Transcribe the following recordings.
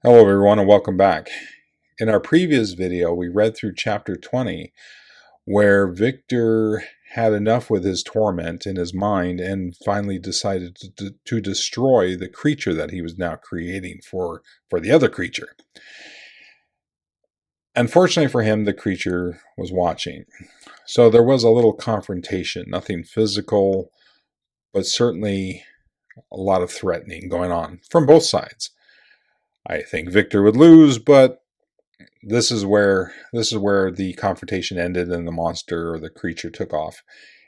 Hello everyone and welcome back. In our previous video we read through chapter 20 where Victor had enough with his torment in his mind and finally decided to destroy the creature that he was now creating for the other creature. Unfortunately for him, the creature was watching. So there was a little confrontation, nothing physical, but certainly a lot of threatening going on from both sides. I think Victor would lose, but this is where the confrontation ended and the monster or the creature took off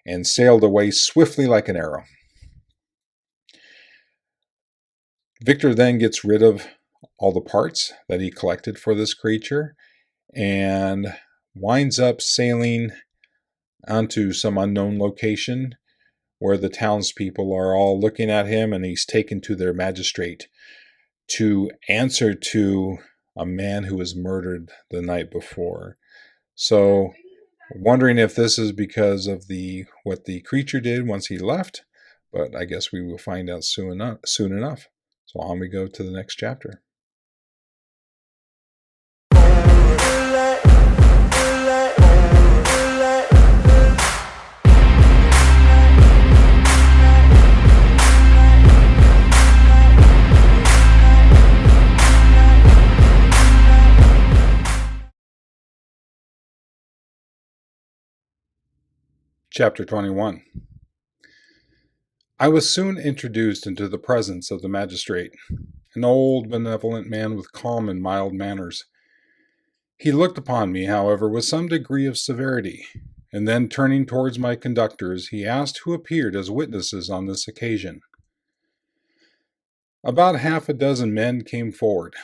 and sailed away swiftly like an arrow. Victor then gets rid of all the parts that he collected for this creature and winds up sailing onto some unknown location where the townspeople are all looking at him, and he's taken to their magistrate to answer to a man who was murdered the night before. So, wondering if this is because of what the creature did once he left, but I guess we will find out soon enough. So on we go to the next chapter. Chapter 21. I was soon introduced into the presence of the magistrate, an old, benevolent man with calm and mild manners. He looked upon me, however, with some degree of severity, and then turning towards my conductors, he asked who appeared as witnesses on this occasion. About half a dozen men came forward,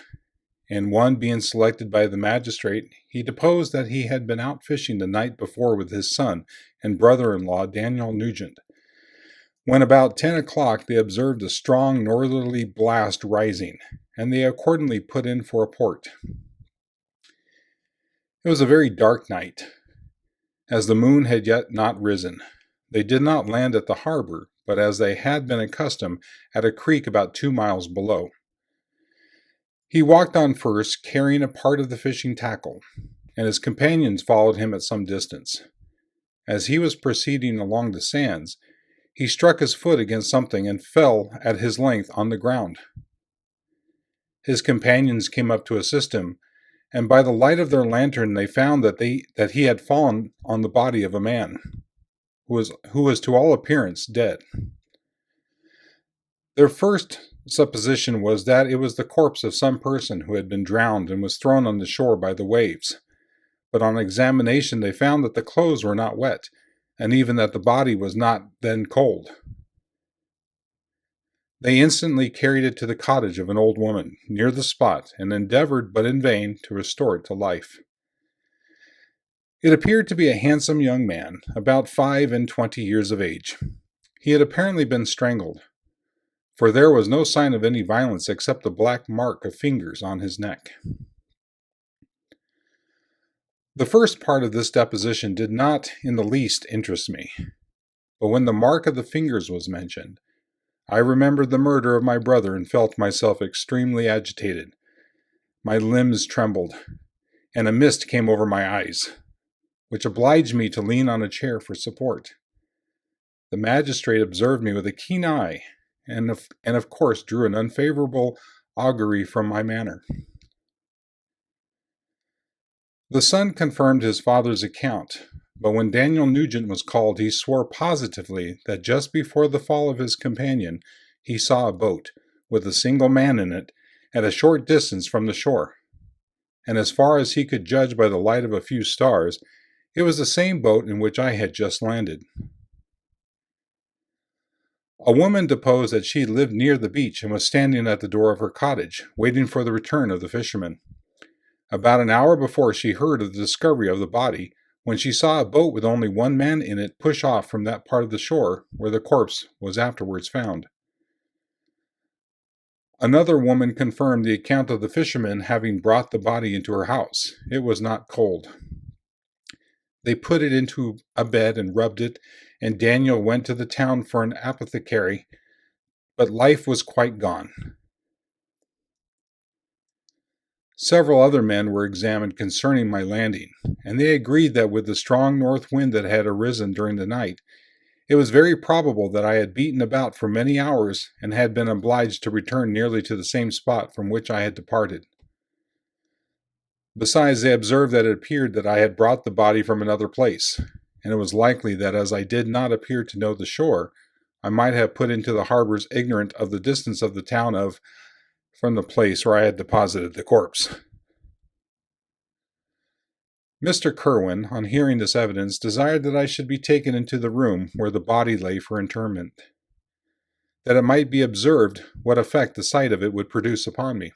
and one being selected by the magistrate, he deposed that he had been out fishing the night before with his son and brother-in-law, Daniel Nugent. When about 10 o'clock they observed a strong northerly blast rising, and they accordingly put in for a port. It was a very dark night, as the moon had yet not risen. They did not land at the harbor, but as they had been accustomed, at a creek about 2 miles below. He walked on first, carrying a part of the fishing tackle, and his companions followed him at some distance. As he was proceeding along the sands, he struck his foot against something and fell at his length on the ground. His companions came up to assist him, and by the light of their lantern they found that he had fallen on the body of a man, who was to all appearance dead. Their first supposition was that it was the corpse of some person who had been drowned and was thrown on the shore by the waves, but on examination they found that the clothes were not wet, and even that the body was not then cold. They instantly carried it to the cottage of an old woman near the spot and endeavored, but in vain, to restore it to life. It appeared to be a handsome young man, about 25 years of age. He had apparently been strangled, for there was no sign of any violence except the black mark of fingers on his neck. The first part of this deposition did not in the least interest me, but when the mark of the fingers was mentioned, I remembered the murder of my brother and felt myself extremely agitated. My limbs trembled, and a mist came over my eyes, which obliged me to lean on a chair for support. The magistrate observed me with a keen eye, and of course drew an unfavorable augury from my manner. The son confirmed his father's account, but when Daniel Nugent was called, he swore positively that just before the fall of his companion, he saw a boat, with a single man in it, at a short distance from the shore. And as far as he could judge by the light of a few stars, it was the same boat in which I had just landed. A woman deposed that she lived near the beach and was standing at the door of her cottage, waiting for the return of the fisherman. About an hour before she heard of the discovery of the body, when she saw a boat with only one man in it push off from that part of the shore where the corpse was afterwards found. Another woman confirmed the account of the fisherman having brought the body into her house. It was not cold. They put it into a bed and rubbed it, and Daniel went to the town for an apothecary, but life was quite gone. Several other men were examined concerning my landing, and they agreed that with the strong north wind that had arisen during the night, it was very probable that I had beaten about for many hours and had been obliged to return nearly to the same spot from which I had departed. Besides, they observed that it appeared that I had brought the body from another place, and it was likely that as I did not appear to know the shore, I might have put into the harbors ignorant of the distance of the town from the place where I had deposited the corpse. Mr. Kerwin, on hearing this evidence, desired that I should be taken into the room where the body lay for interment, that it might be observed what effect the sight of it would produce upon me.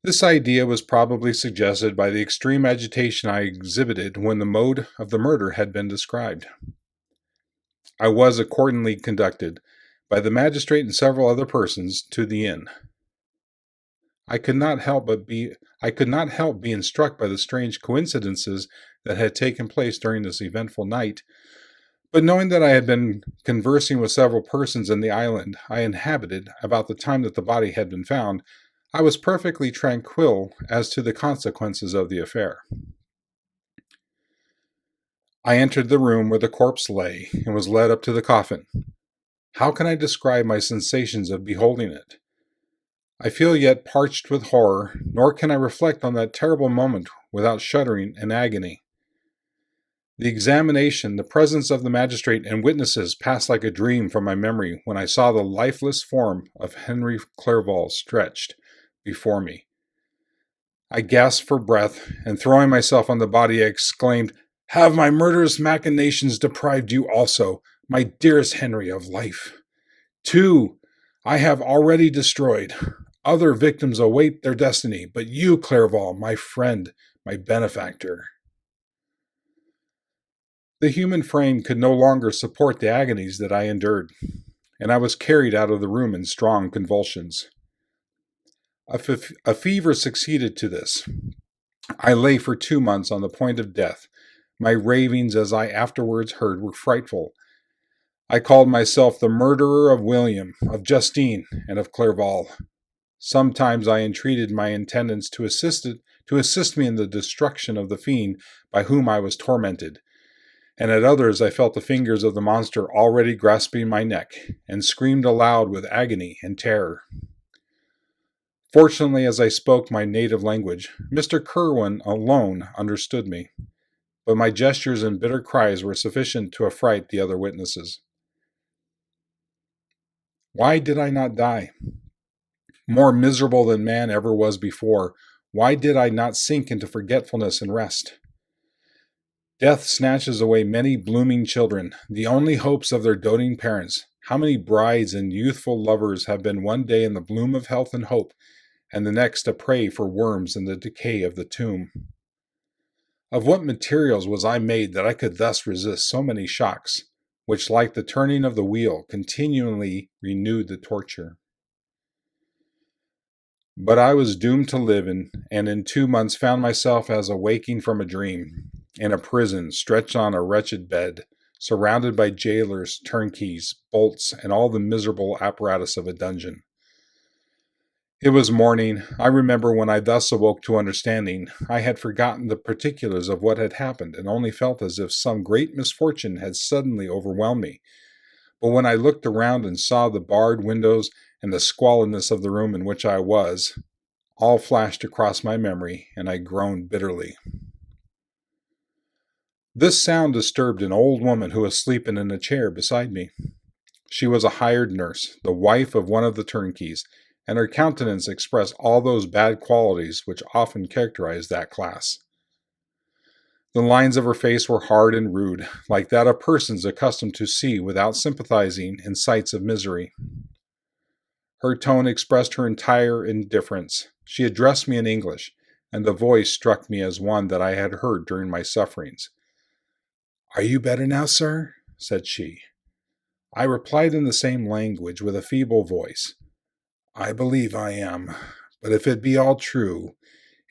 This idea was probably suggested by the extreme agitation I exhibited when the mode of the murder had been described. I was accordingly conducted, by the magistrate and several other persons, to the inn. I could not help being struck by the strange coincidences that had taken place during this eventful night, but knowing that I had been conversing with several persons in the island I inhabited about the time that the body had been found, I was perfectly tranquil as to the consequences of the affair. I entered the room where the corpse lay and was led up to the coffin. How can I describe my sensations of beholding it? I feel yet parched with horror, nor can I reflect on that terrible moment without shuddering and agony. The examination, the presence of the magistrate and witnesses passed like a dream from my memory when I saw the lifeless form of Henry Clerval stretched before me. I gasped for breath, and throwing myself on the body, I exclaimed, "Have my murderous machinations deprived you also, my dearest Henry, of life? 2. I have already destroyed. Other victims await their destiny, but you, Clerval, my friend, my benefactor." The human frame could no longer support the agonies that I endured, and I was carried out of the room in strong convulsions. A fever succeeded to this. I lay for 2 months on the point of death. My ravings, as I afterwards heard, were frightful. I called myself the murderer of William, of Justine, and of Clerval. Sometimes I entreated my attendants to assist me in the destruction of the fiend by whom I was tormented, and at others I felt the fingers of the monster already grasping my neck, and screamed aloud with agony and terror. Fortunately, as I spoke my native language, Mr. Kerwin alone understood me, but my gestures and bitter cries were sufficient to affright the other witnesses. Why did I not die? More miserable than man ever was before, why did I not sink into forgetfulness and rest? Death snatches away many blooming children, the only hopes of their doting parents. How many brides and youthful lovers have been one day in the bloom of health and hope, and the next a prey for worms and the decay of the tomb? Of what materials was I made that I could thus resist so many shocks, which, like the turning of the wheel, continually renewed the torture? But I was doomed to live and in 2 months found myself as awaking from a dream, in a prison, stretched on a wretched bed, surrounded by jailers, turnkeys, bolts, and all the miserable apparatus of a dungeon. It was morning. I remember when I thus awoke to understanding, I had forgotten the particulars of what had happened, and only felt as if some great misfortune had suddenly overwhelmed me. But when I looked around and saw the barred windows and the squalidness of the room in which I was, all flashed across my memory, and I groaned bitterly. This sound disturbed an old woman who was sleeping in a chair beside me. She was a hired nurse, the wife of one of the turnkeys, and her countenance expressed all those bad qualities which often characterize that class. The lines of her face were hard and rude, like that of persons accustomed to see without sympathizing in sights of misery. Her tone expressed her entire indifference. She addressed me in English, and the voice struck me as one that I had heard during my sufferings. "Are you better now, sir?" said she. I replied in the same language with a feeble voice. "I believe I am, but if it be all true,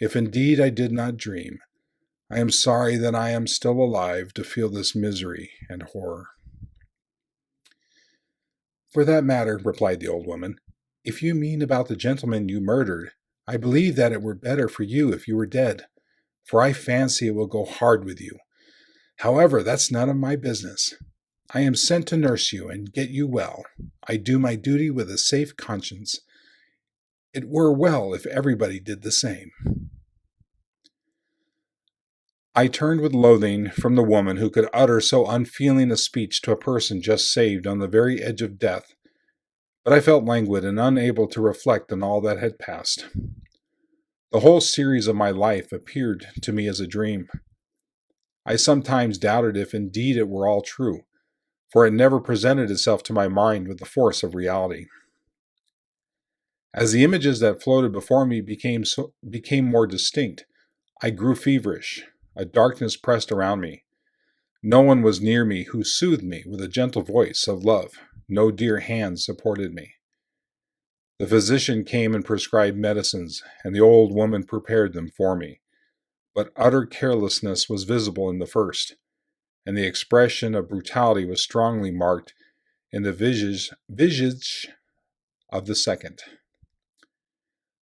if indeed I did not dream, I am sorry that I am still alive to feel this misery and horror." "For that matter," replied the old woman, "if you mean about the gentleman you murdered, I believe that it were better for you if you were dead, for I fancy it will go hard with you. However, that's none of my business. I am sent to nurse you and get you well. I do my duty with a safe conscience. It were well if everybody did the same." I turned with loathing from the woman who could utter so unfeeling a speech to a person just saved on the very edge of death, but I felt languid and unable to reflect on all that had passed. The whole series of my life appeared to me as a dream. I sometimes doubted if indeed it were all true, for it never presented itself to my mind with the force of reality. As the images that floated before me became more distinct, I grew feverish. A darkness pressed around me. No one was near me who soothed me with a gentle voice of love. No dear hand supported me. The physician came and prescribed medicines, and the old woman prepared them for me. But utter carelessness was visible in the first, and the expression of brutality was strongly marked in the visage of the second.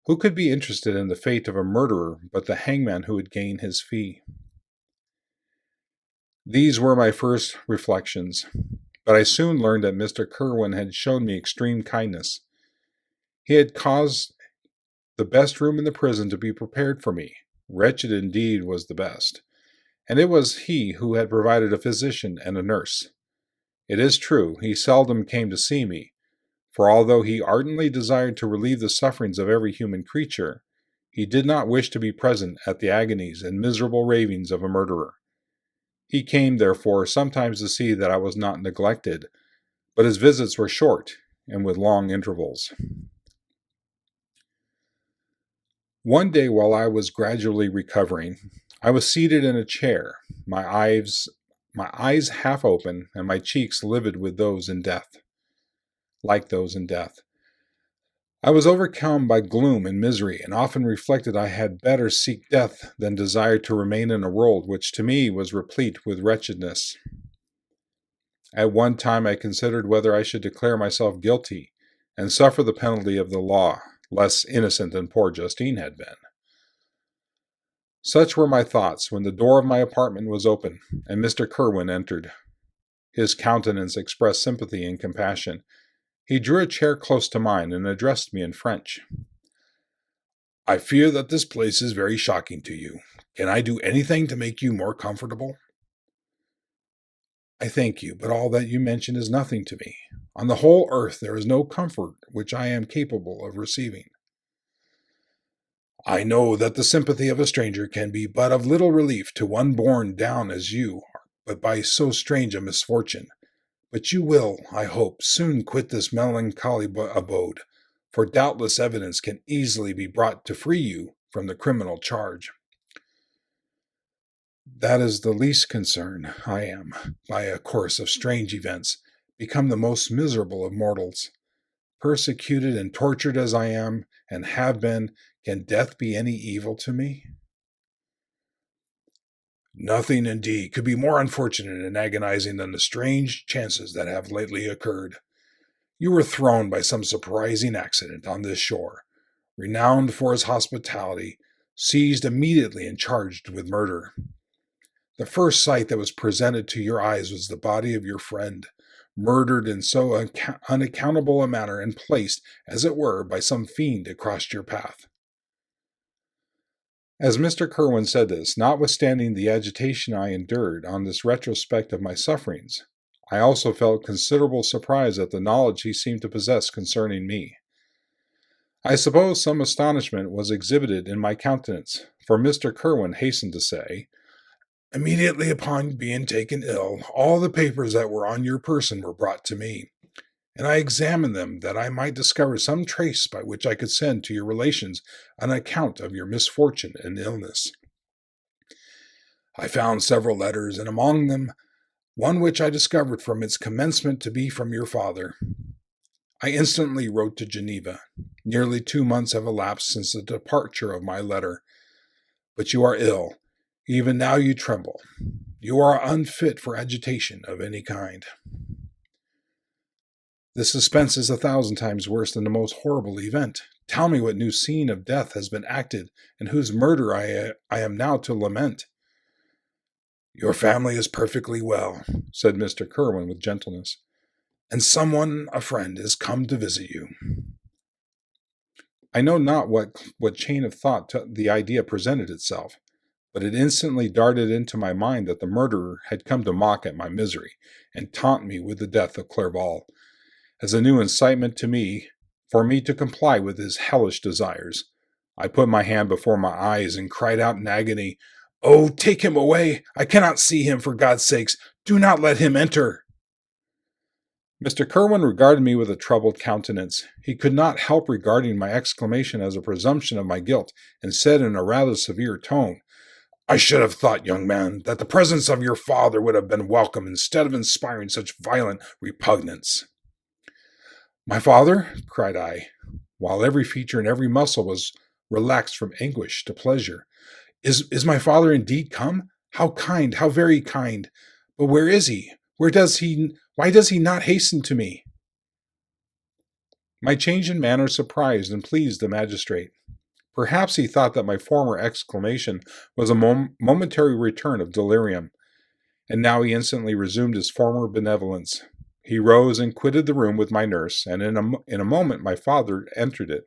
Who could be interested in the fate of a murderer but the hangman who would gain his fee? These were my first reflections, but I soon learned that Mr. Kerwin had shown me extreme kindness. He had caused the best room in the prison to be prepared for me. Wretched indeed was the best, and it was he who had provided a physician and a nurse. It is true, he seldom came to see me, for although he ardently desired to relieve the sufferings of every human creature, he did not wish to be present at the agonies and miserable ravings of a murderer. He came, therefore, sometimes to see that I was not neglected, but his visits were short and with long intervals. One day while I was gradually recovering, I was seated in a chair, my eyes half open and my cheeks livid with those in death, like those in death. I was overcome by gloom and misery, and often reflected I had better seek death than desire to remain in a world which to me was replete with wretchedness. At one time I considered whether I should declare myself guilty and suffer the penalty of the law, less innocent than poor Justine had been. Such were my thoughts when the door of my apartment was open, and Mr. Kerwin entered. His countenance expressed sympathy and compassion. He drew a chair close to mine and addressed me in French. "I fear that this place is very shocking to you. Can I do anything to make you more comfortable?" "I thank you, but all that you mention is nothing to me. On the whole earth there is no comfort which I am capable of receiving." "I know that the sympathy of a stranger can be but of little relief to one borne down as you are, by so strange a misfortune. But you will, I hope, soon quit this melancholy abode, for doubtless evidence can easily be brought to free you from the criminal charge." "That is the least concern. I am, by a course of strange events, become the most miserable of mortals. Persecuted and tortured as I am, and have been, can death be any evil to me?" "Nothing, indeed, could be more unfortunate and agonizing than the strange chances that have lately occurred. You were thrown by some surprising accident on this shore, renowned for its hospitality, seized immediately and charged with murder. The first sight that was presented to your eyes was the body of your friend, murdered in so unaccountable a manner and placed, as it were, by some fiend across your path." As Mr. Kerwin said this, notwithstanding the agitation I endured on this retrospect of my sufferings, I also felt considerable surprise at the knowledge he seemed to possess concerning me. I suppose some astonishment was exhibited in my countenance, for Mr. Kerwin hastened to say, "Immediately upon being taken ill, all the papers that were on your person were brought to me, and I examined them that I might discover some trace by which I could send to your relations an account of your misfortune and illness. I found several letters, and among them one which I discovered from its commencement to be from your father. I instantly wrote to Geneva. Nearly 2 months have elapsed since the departure of my letter, but you are ill. Even now you tremble. You are unfit for agitation of any kind." This suspense is 1,000 times worse than the most horrible event. Tell me what new scene of death has been acted, and whose murder I am now to lament." "Your family is perfectly well," said Mr. Kerwin with gentleness, "and someone, a friend, is come to visit you." I know not what chain of thought the idea presented itself, but it instantly darted into my mind that the murderer had come to mock at my misery and taunt me with the death of Clerval, as a new incitement to me for me to comply with his hellish desires. I put my hand before my eyes and cried out in agony, "Oh, take him away! I cannot see him, for God's sakes! Do not let him enter!" Mr. Kerwin regarded me with a troubled countenance. He could not help regarding my exclamation as a presumption of my guilt, and said in a rather severe tone, "I should have thought, young man, that the presence of your father would have been welcome instead of inspiring such violent repugnance." "My father?" cried I, while every feature and every muscle was relaxed from anguish to pleasure. Is my father indeed come? How kind, how very kind! But where is he? Why does he not hasten to me?" My change in manner surprised and pleased the magistrate. Perhaps he thought that my former exclamation was a momentary return of delirium, and now he instantly resumed his former benevolence. He rose and quitted the room with my nurse, and in a moment my father entered it.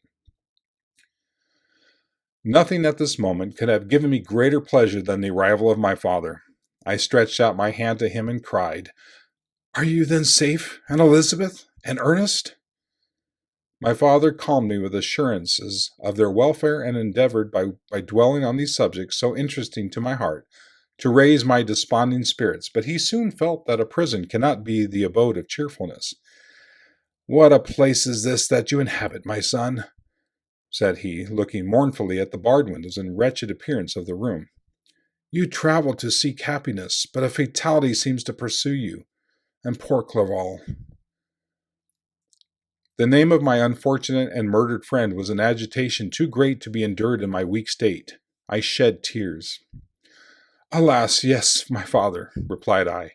Nothing at this moment could have given me greater pleasure than the arrival of my father. I stretched out my hand to him and cried, "Are you then safe, and Elizabeth, and Ernest?" My father calmed me with assurances of their welfare and endeavored, by dwelling on these subjects so interesting to my heart, to raise my desponding spirits, but he soon felt that a prison cannot be the abode of cheerfulness. "What a place is this that you inhabit, my son?" said he, looking mournfully at the barred windows and wretched appearance of the room. "You travel to seek happiness, but a fatality seems to pursue you, and poor Clerval." The name of my unfortunate and murdered friend was an agitation too great to be endured in my weak state. I shed tears. "Alas, yes, my father," replied I.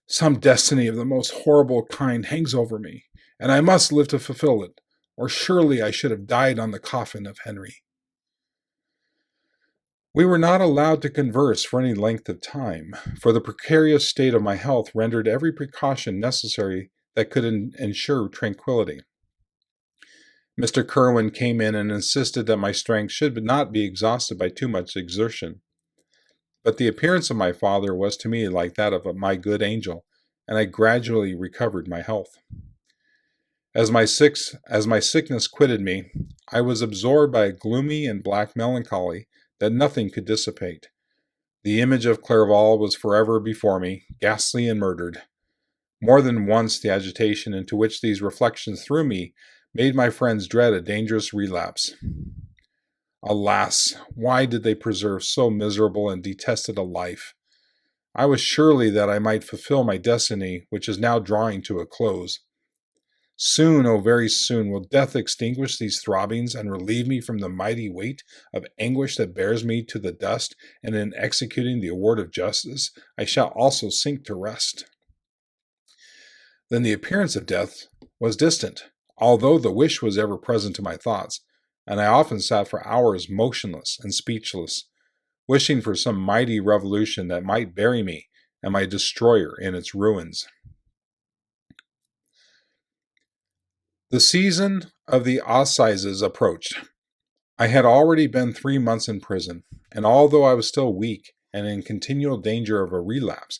"Some destiny of the most horrible kind hangs over me, and I must live to fulfill it, or surely I should have died on the coffin of Henry." We were not allowed to converse for any length of time, for the precarious state of my health rendered every precaution necessary that could ensure tranquillity. Mr. Kerwin came in and insisted that my strength should not be exhausted by too much exertion. But the appearance of my father was to me like that of my good angel, and I gradually recovered my health. As my sickness quitted me, I was absorbed by a gloomy and black melancholy that nothing could dissipate. The image of Clerval was forever before me, ghastly and murdered. More than once the agitation into which these reflections threw me made my friends dread a dangerous relapse. Alas, why did they preserve so miserable and detested a life? I was surely that I might fulfill my destiny, which is now drawing to a close. Soon, oh very soon, will death extinguish these throbbings and relieve me from the mighty weight of anguish that bears me to the dust, and in executing the award of justice, I shall also sink to rest. Then the appearance of death was distant, although the wish was ever present to my thoughts, and I often sat for hours motionless and speechless, wishing for some mighty revolution that might bury me and my destroyer in its ruins. The season of the assizes approached. I had already been 3 months in prison, and although I was still weak and in continual danger of a relapse,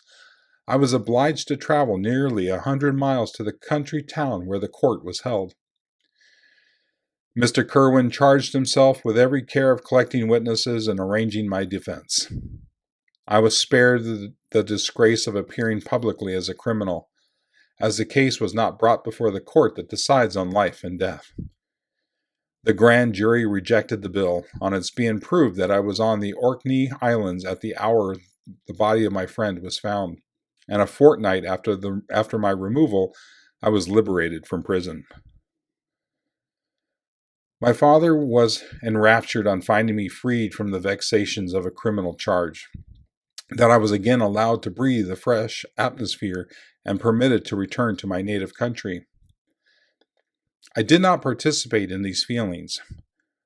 I was obliged to travel nearly 100 miles to the country town where the court was held. Mr. Kerwin charged himself with every care of collecting witnesses and arranging my defense. I was spared the disgrace of appearing publicly as a criminal, as the case was not brought before the court that decides on life and death. The grand jury rejected the bill, on its being proved that I was on the Orkney Islands at the hour the body of my friend was found, and a fortnight after my removal, I was liberated from prison. My father was enraptured on finding me freed from the vexations of a criminal charge, that I was again allowed to breathe a fresh atmosphere and permitted to return to my native country. I did not participate in these feelings.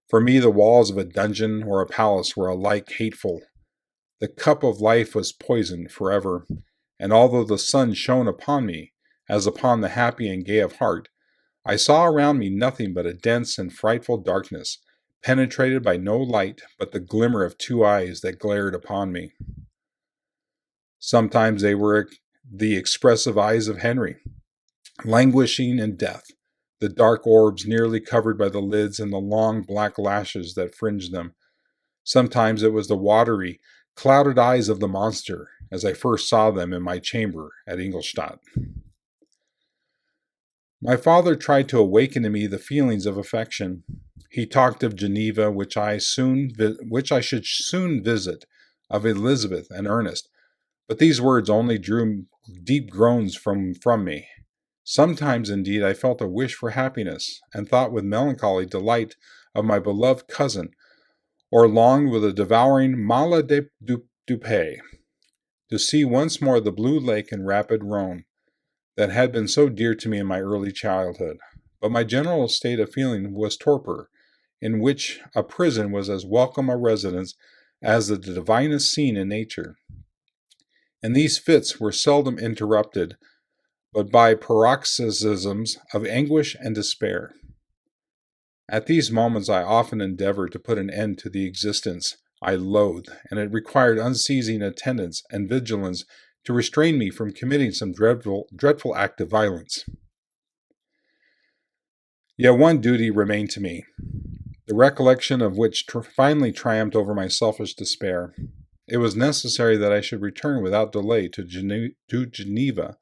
For me, the walls of a dungeon or a palace were alike hateful. The cup of life was poisoned forever, and although the sun shone upon me, as upon the happy and gay of heart, I saw around me nothing but a dense and frightful darkness, penetrated by no light but the glimmer of two eyes that glared upon me. Sometimes they were the expressive eyes of Henry, languishing in death, the dark orbs nearly covered by the lids and the long black lashes that fringed them. Sometimes it was the watery, clouded eyes of the monster, as I first saw them in my chamber at Ingolstadt. My father tried to awaken in me the feelings of affection. He talked of Geneva, which I should soon visit, of Elizabeth and Ernest, but these words only drew deep groans from me. Sometimes, indeed, I felt a wish for happiness, and thought with melancholy delight of my beloved cousin, or longed with a devouring mal du pays to see once more the blue lake and rapid Rhone that had been so dear to me in my early childhood. But my general state of feeling was torpor, in which a prison was as welcome a residence as the divinest scene in nature. And these fits were seldom interrupted, but by paroxysms of anguish and despair. At these moments I often endeavored to put an end to the existence I loathed, and it required unceasing attendance and vigilance to restrain me from committing some dreadful act of violence. Yet one duty remained to me, the recollection of which finally triumphed over my selfish despair. It was necessary that I should return without delay to Geneva,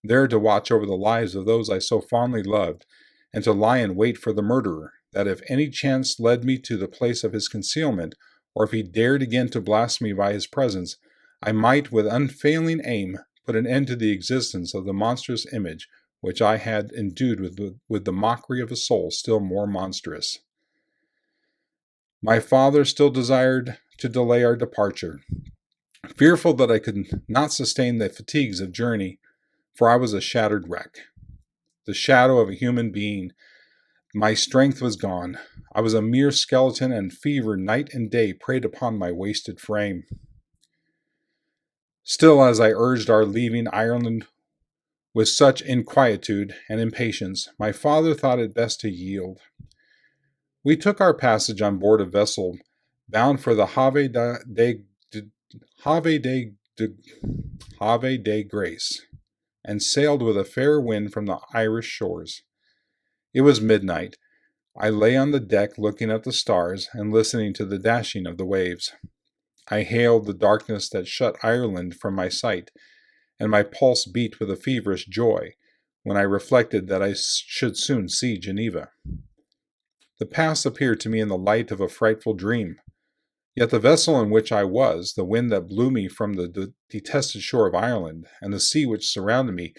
there to watch over the lives of those I so fondly loved, and to lie in wait for the murderer, that if any chance led me to the place of his concealment, or if he dared again to blast me by his presence, I might with unfailing aim put an end to the existence of the monstrous image which I had endued with the mockery of a soul still more monstrous. My father still desired to delay our departure, fearful that I could not sustain the fatigues of journey, for I was a shattered wreck, the shadow of a human being. My strength was gone. I was a mere skeleton, and fever night and day preyed upon my wasted frame. Still, as I urged our leaving Ireland with such inquietude and impatience, my father thought it best to yield. We took our passage on board a vessel bound for the Havre de Grace, and sailed with a fair wind from the Irish shores. It was midnight. I lay on the deck looking at the stars and listening to the dashing of the waves. I hailed the darkness that shut Ireland from my sight, and my pulse beat with a feverish joy when I reflected that I should soon see Geneva. The past appeared to me in the light of a frightful dream. Yet the vessel in which I was, the wind that blew me from the detested shore of Ireland, and the sea which surrounded me,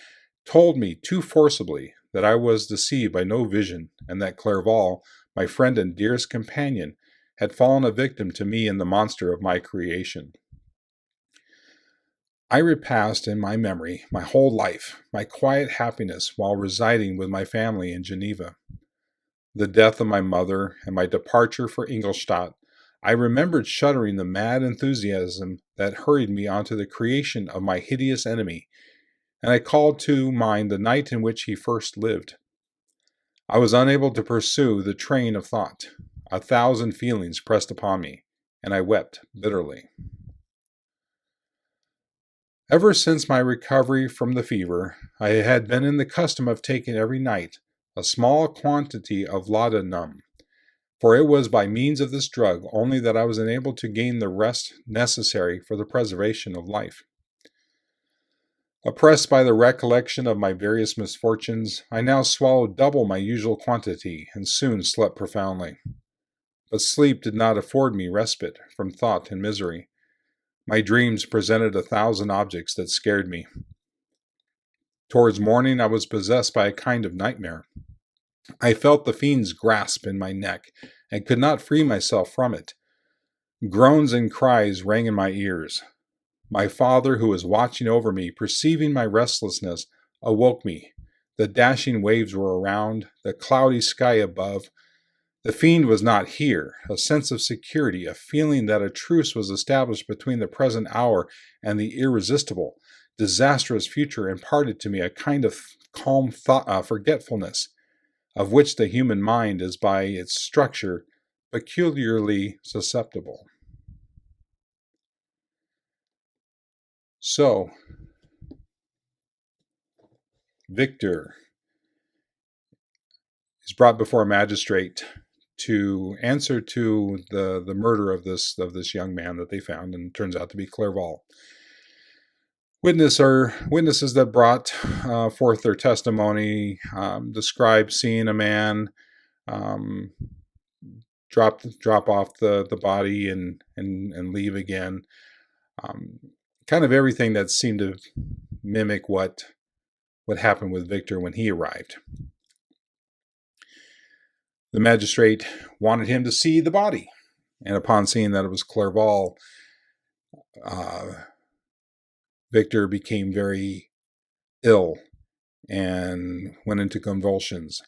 told me too forcibly that I was deceived by no vision, and that Clerval, my friend and dearest companion, had fallen a victim to me and the monster of my creation. I repassed in my memory my whole life, my quiet happiness while residing with my family in Geneva. The death of my mother and my departure for Ingolstadt, I remembered shuddering the mad enthusiasm that hurried me onto the creation of my hideous enemy, and I called to mind the night in which he first lived. I was unable to pursue the train of thought. 1,000 feelings pressed upon me, and I wept bitterly. Ever since my recovery from the fever, I had been in the custom of taking every night a small quantity of laudanum, for it was by means of this drug only that I was enabled to gain the rest necessary for the preservation of life. Oppressed by the recollection of my various misfortunes, I now swallowed double my usual quantity and soon slept profoundly. But sleep did not afford me respite from thought and misery. My dreams presented 1,000 objects that scared me. Towards morning I was possessed by a kind of nightmare. I felt the fiend's grasp in my neck and could not free myself from it. Groans and cries rang in my ears. My father, who was watching over me, perceiving my restlessness, awoke me, The dashing waves were around, the cloudy sky above. The fiend was not here. A sense of security, a feeling that a truce was established between the present hour and the irresistible, disastrous future imparted to me a kind of calm forgetfulness, of which the human mind is by its structure peculiarly susceptible. So, Victor is brought before a magistrate to answer to the murder of this young man that they found, and turns out to be Clerval. Witnesses that brought forth their testimony describe seeing a man drop off the body and leave again. Kind of everything that seemed to mimic what happened with Victor when he arrived. The magistrate wanted him to see the body, and upon seeing that it was Clerval, Victor became very ill and went into convulsions.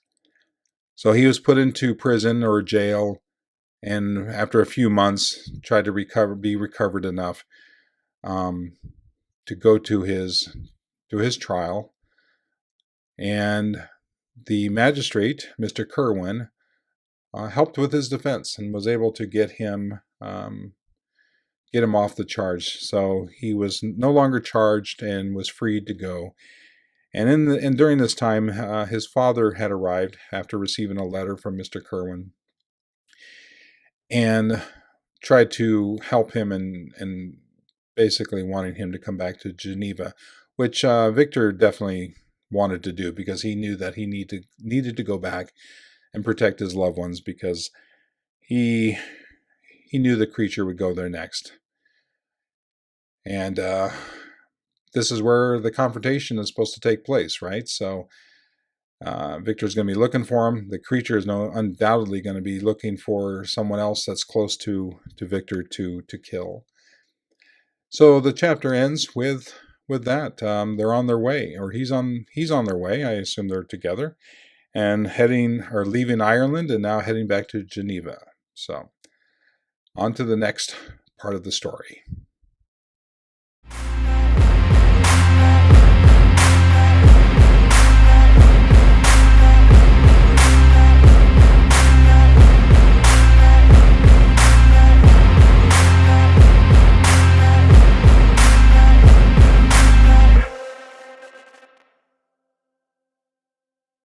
So he was put into prison or jail, and after a few months tried to be recovered enough to go to his trial. And the magistrate, Mr. Kerwin, helped with his defense and was able to get him off the charge. So he was no longer charged and was freed to go. And during this time, his father had arrived after receiving a letter from Mr. Kerwin, and tried to help him and basically wanting him to come back to Geneva, which Victor definitely wanted to do, because he knew that he needed to go back and protect his loved ones, because he knew the creature would go there next. And this is where the confrontation is supposed to take place, right? So Victor's going to be looking for him. The creature is undoubtedly going to be looking for someone else that's close to Victor to kill. So the chapter ends with that. They're on their way, or he's on their way. I assume they're together, and leaving Ireland and now heading back to Geneva. So on to the next part of the story.